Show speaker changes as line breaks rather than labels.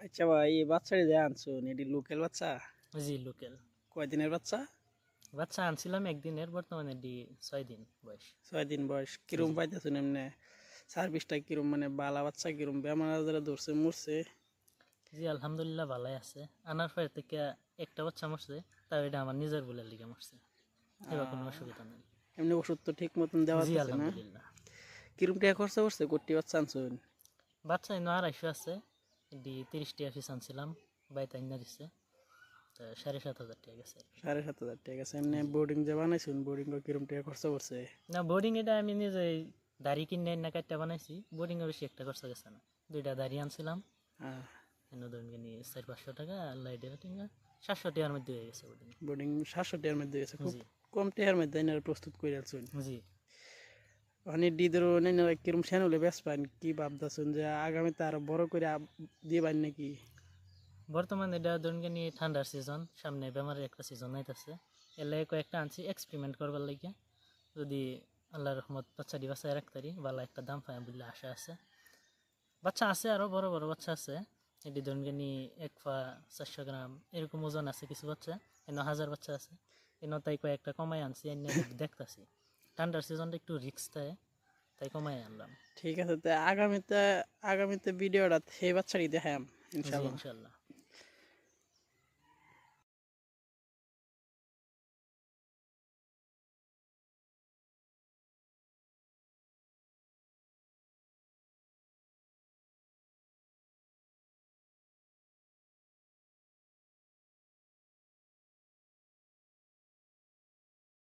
আচ্ছা ভাই, এই বাচ্চাটি যে আনছো এটি লোকাল বাচ্চা?
জি লোকাল।
কয়দিনের বাচ্চা?
বাচ্চা আনছিলাম একদিনের, বর্তমানে 6 দিন বয়স।
6 দিন বয়স। কিরম
জি
পাইতেছো এমনি? সার্ভিসটা কিরম, মানে বালা বাচ্চা কিরম, বেমার আজারে ধরছে মরছে?
জি আলহামদুলিল্লাহ ভালোই আছে। আনার পর থেকে একটা বাচ্চা মরছে, তাও এটা আমার নিজের বলে লিগে মরছে, এবার কোনো অসুবিধা নেই।
এমনি ওষুধ তো ঠিক মতন দেওয়া
জি
আছে না?
আলহামদুলিল্লাহ।
কিরম টাকা খরচা করছে কোটি বাচ্চা আনছো?
বাচ্চা এনে 250 আছে, 30 টাকা পিস আনছিলাম, বাইতে আইনা দিচ্ছে, তো 7,500 টাকা গেছে।
7,500 টাকা আছে। এমনি বোর্ডিং যে বানাইছুন, বোর্ডিং কিরম টাকা খরচা করছে?
না বোর্ডিং এটা আমি নিজে দাড়ি কিনে না কাটটা বানাইছি, বোর্ডিংয়ে বেশি একটা খরচা গেছে না। 2টা দাড়ি আনছিলাম,
হ্যাঁ,
এনে ধরুন কিনি 400-500 টাকা, লাইটের 700 টাকার মধ্যে হয়ে গেছে বোর্ডিং।
বোর্ডিং 700 টাকার মধ্যে গেছে। খুব
জি
কম টাকার মধ্যে এনারা প্রস্তুত করে আলছুন।
জি।
মানে ডিদেরও এনারা কিরম সেনুলে বেশ পান, কি ভাবতেছুন যে আগামীতে আরো বড় করে দিবেন নাকি?
বর্তমানে এটা ধরুন কিনি ঠান্ডার সিজন, সামনে বেমারের একটা সিজন আইতেছে, এলে কয়েকটা আনছি এক্সপেরিমেন্ট করবার লাগিয়া। যদি আল্লাহ রহমত বাচ্চাটি বাচ্চায় রাখতারি, ভালো একটা দাম পাই বলে আশা আছে। বাচ্চা আছে, আরও বড় বড় বাচ্চা আছে। এটি ধরুন কিনি 1 পা 400 গ্রাম এরকম ওজন আছে কিছু বাচ্চা। এনে 1000 বাচ্চা আছে, এনে তাই কয়েকটা কমাই আনছি, এনে দেখতাছি ঠান্ডার সিজনটা একটু রিক্স থাকে, তাই কমাই আনলাম।
ঠিক আছে, তো আগামীতে ভিডিওটা সেই বাচ্চারই দেখাম
জি
ইনশাল্লাহ।
ইনশাল্লাহ।